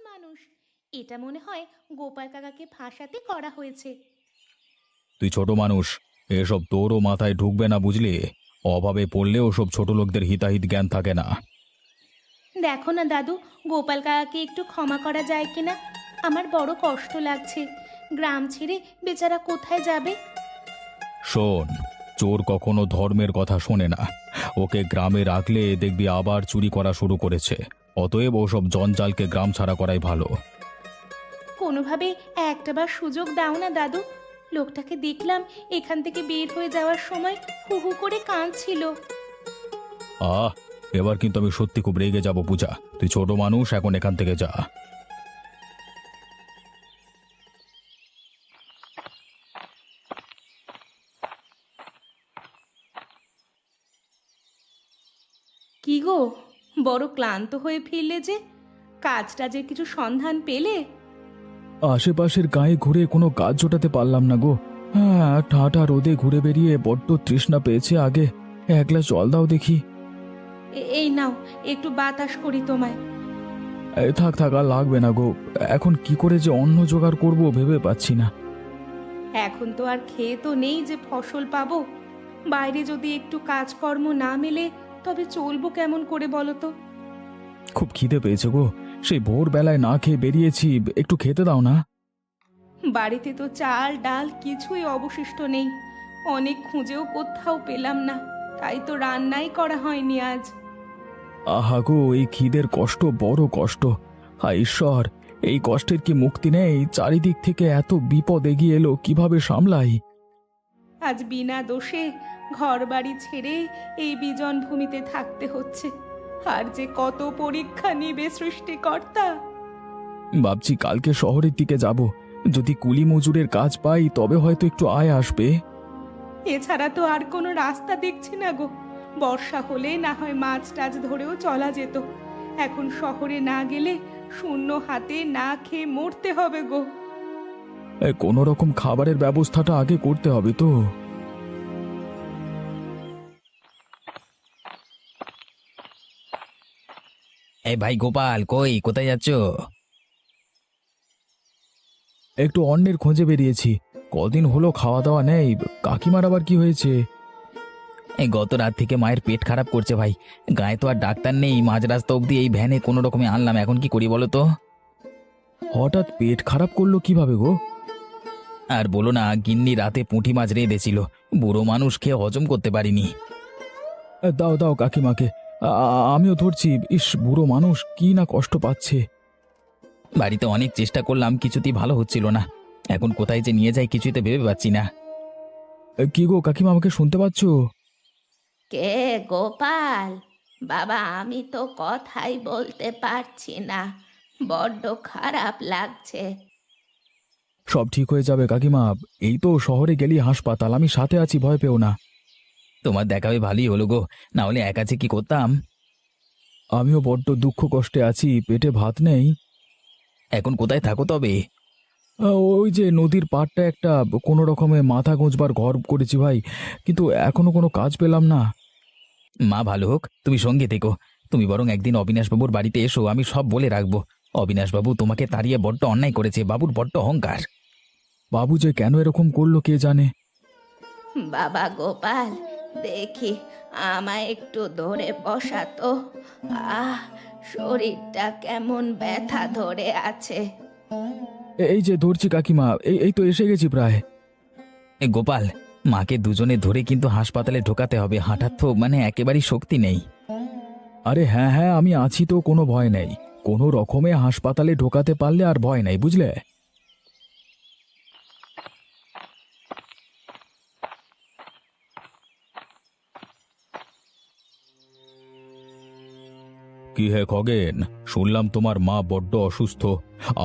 মানুষ। এটা মনে হয় গোপাল কাকাকে ফাঁসাতে করা হয়েছে। তুই ছোট মানুষ, এসব তোরও মাথায় ঢুকবে না বুঝলি। অভাবে পড়লে ওসব ছোট লোকদের হিতাহিত জ্ঞান থাকে না। দেখো না দাদু, গোপাল কাকাকে একটু ক্ষমা করা যায় কিনা। আমার বড় কষ্ট লাগছে। গ্রাম ছেড়ে বেচারা কোথায় যাবে। শোন, চোর কখনো ধর্মের কথা শোনে না। ওকে গ্রামে রাখলে দেখবি আবার চুরি করা শুরু করেছে। অতএব ওসব জঞ্জালকে গ্রাম ছাড়া করাই ভালো। কোনোভাবে একটাবার সুযোগ দাও না দাদু। লোকটাকে দেখলাম এখান থেকে বের হয়ে যাওয়ার সময় হু হু করে কাঁদছিল। আহ, এবার কিন্তু আমি সত্যি খুব রেগে যাব পূজা। তুই ছোট মানুষ, এখন এখান থেকে যা। কি গো, বড় ক্লান্ত হয়ে ফিরলে যে? কাজটা যে কিছু সন্ধান পেলে? আশেপাশের গায়ে ঘুরে কোনো কাজ জোটাতে পারলাম না গো। হ্যাঁ, ঠাটা রোদে ঘুরে বেরিয়ে বড্ড তৃষ্ণা পেয়েছে। আগে এক গ্লাস জল দাও দেখি। এই নাও, একটু বাতাস করি তোমায়। থাক থাক, আর লাগবে না গো। এখন কি করে যে অন্ন জোগাড় করবো ভেবে পাচ্ছি না। এখন তো আর খেয়ে তো নেই যে ফসল পাবো। বাইরে যদি একটু কাজকর্ম না মেলে তবে চলবো কেমন করে বলো তো? খুব খিদে পেয়েছে গো। সেই ভোরবেলায় না খেয়ে বেরিয়েছি, একটু খেতে দাও না। বাড়িতে তো চাল ডাল কিছুই অবশিষ্ট নেই। অনেক খুঁজেও কোথাও পেলাম না, তাই তো রান্নাই করা হয়নি আজ। আহা গো, এই খিদের কষ্ট বড় কষ্ট। হায় ঈশ্বর, এই কষ্টের কি মুক্তি নেই? চারিদিক থেকে এত বিপদ এগিয়ে এলো, কিভাবে সামলাই? আজ বিনা দোষে ঘর বাড়ি ছেড়ে এই বিজন ভূমিতে থাকতে হচ্ছে। আর যে কত পরীক্ষা নিবে সৃষ্টিকর্তা। ভাবছি কালকে শহরের দিকে যাব। যদি কুলি মজুরের কাজ পাই তবে হয়তো একটু আয় আসবে। এছাড়া তো আর কোনো রাস্তা দেখছি না গো। বর্ষা হলে না হয় মাছ টাছ ধরেও চলা যেত। এখন শহরে না গেলে শূন্য হাতে না খেয়ে মরতে হবে গো। কোনো রকম খাবারের ব্যবস্থাটা আগে করতে হবে তো। এই ভাই গোপাল, কোথায় যাচ্ছ? একটু অন্যের খোঁজে বেরিয়েছি। কদিন হলো খাওয়া দাওয়া নেই। কাকিমার আবার কি হয়েছে? এই গত রাত থেকে মায়ের পেট খারাপ করছে ভাই। গায়ে তো আর ডাক্তার নেই, মাঝ রাস্তা অবধি এই ভ্যানে কোনো রকমে আনলাম, এখন কি করি বলো তো? হঠাৎ পেট খারাপ করলো কিভাবে গো? আর বলো না, গিন্নি রাতে পুঁটি মাছ রেঁধেছিল, বুড়ো মানুষ খেয়ে হজম করতে পারিনি। দাও দাও কাকিমাকে, আমিও ধরছি। ইস, বুড়ো মানুষ কি না কষ্ট পাচ্ছে। বাড়িতে অনেক চেষ্টা করলাম, কিছুতেই ভালো হচ্ছিল না। এখন কোথায় যে নিয়ে যাই কিছুই তো ভেবে পাচ্ছি না। কি গো কাকিমা, আমাকে শুনতে পাচ্ছ? কে গোপাল? বাবা, আমি তো কথাই বলতে পারছি না, বড্ড খারাপ লাগছে। সব ঠিক হয়ে যাবে কাকিমা। এই তো শহরে গেলি হাসপাতাল, আমি সাথে আছি, ভয় পেও না। তোমার দেখা হয়ে ভালোই হলো গো, না হলে একা যে কি করতাম। আমিও বড্ড দুঃখ কষ্টে আছি, পেটে ভাত নেই। এখন কোথায় থাকো তবে? ওই যে নদীর পাড়টা একটা কোনো রকমে মাথা গোঁজবার ঘর করেছি ভাই, কিন্তু এখনো কোনো কাজ পেলাম না। মা ভালো হোক, তুমি সঙ্গে থেকো। তুমি বরং একদিন অবিনাশবাবুর বাড়িতে এসো, আমি সব বলে রাখবো। অবিনাশবাবু তোমাকে তাড়িয়ে বড্ড অন্যায় করেছে, বাবুর বড্ড অহংকার। বাবু যে কেন এরকম করলো কে জানে। বাবা গোপাল, দেখি আমায় একটু ধরে বসাতো। আহ, শরীরটা কেমন ব্যথা ধরে আছে। এই যে ধরছি কাকিমা, এই এই তো এসে গেছি প্রায়। এ গোপাল, মাকে দুজনে ধরে কিন্তু হাসপাতালে ঢোকাতে হবে, হাঁটার তো মানে একেবারেই শক্তি নেই। আরে হ্যাঁ হ্যাঁ, আমি আছি তো, কোনো ভয় নেই। কোনো রকমে হাসপাতালে ঢোকাতে পারলে আর ভয় নাই, বুঝলে। কি হে খগেন, শুনলাম তোমার মা বড্ড অসুস্থ।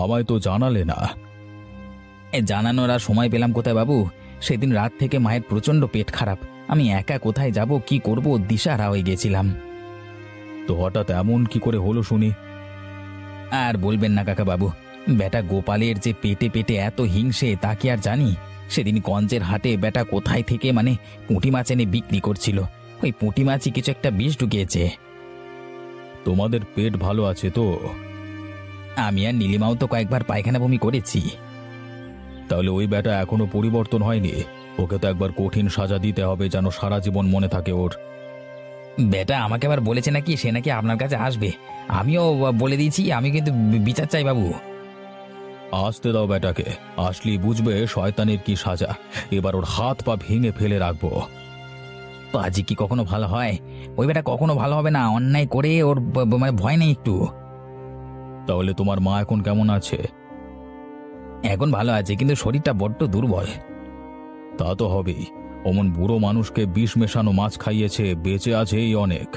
আমায় তো জানালে না। জানানোর আর সময় পেলাম কোথায় বাবু? সেদিন রাত থেকে মায়ের প্রচণ্ড পেট খারাপ, আমি একা কোথায় যাব কি করব দিশাহারা হয়ে গেছিলাম। তো হঠাৎ এমন কি করে হলো শুনি? আর বলবেন না কাকা বাবু, বেটা গোপালের যে পেটে পেটে এত হিংসে তা কি আর জানি। সেদিন গঞ্জের হাটে বেটা কোথায় থেকে মানে পুঁটি মাছ এনে বিক্রি করছিল, ওই পুঁটি মাছই কিছু একটা বিষ ঢুকিয়েছে। তোমাদের পেট ভালো আছে তো? আমি আর নীলিমাও তো কয়েকবার পায়খানা বমি করেছি। তাহলে ওই বেটা এখনো পরিবর্তন হয়নি? ওকে তো একবার কঠিন সাজা দিতে হবে, যেন সারা জীবন মনে থাকে ওর। বেটা আমাকে আবার বলেছে নাকি সে নাকি আপনার কাছে আসবে। আমিও বলে দিয়েছি, আমি কিন্তু বিচার চাই বাবু। আসতে দাও বেটাকে, আসলি বুঝবে শয়তানের কি সাজা। এবার ওর হাত পা ভেঙে ফেলে রাখবো। পাজি কি কখনো ভালো হয়? ওই বেটা কখনো ভালো হবে না, অন্যায় করে ওর মানে ভয় নেই একটু। তাহলে তোমার মা এখন কেমন আছে? এখন ভালো আছে, কিন্তু শরীরটা বড্ড দুর্বল। তা তো হবেই, অমন বুড়ো মানুষকে বিষ মেশানো মাছ খাইয়েছে, বেঁচে আছে এই অনেক।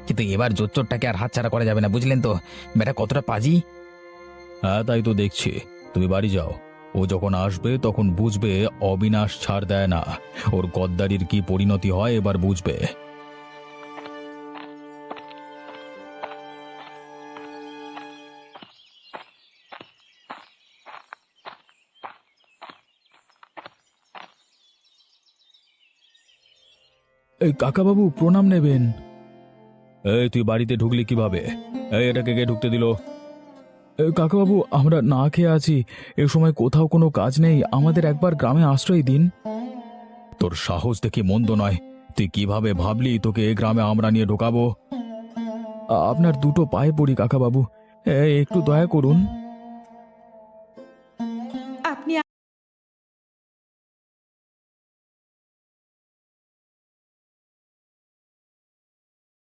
কিন্তু এবার জোচ্চরটাকে আর হাতছাড়া করা যাবে না, বুঝলেন তো? বেটা কতটা পাজি। হ্যাঁ তাই তো দেখছি। তুমি বাড়ি যাও, ও যখন আসবে তখন বুঝবে অবিনাশ ছাড় দেয় না। ওর গদ্দারির কি পরিণতি হয় এবার বুঝবে। এই কাকাবাবু প্রণাম নেবেন। এই তুই বাড়িতে ঢুকলি কিভাবে? এই এটাকে কে ঢুকতে দিল? কাকাবাবু আমরা না খেয়ে আছি, এ সময় কোথাও কোনো কাজ নেই, আমাদের একবার গ্রামে আশ্রয় দিন। তোর সাহস দেখি মন্দ নয়। তুই কিভাবে ভাবলি তোকে এ গ্রামে আমরা নিয়ে ঢোকাবো? আপনার দুটো পায়ে পড়ি কাকাবাবু, একটু দয়া করুন।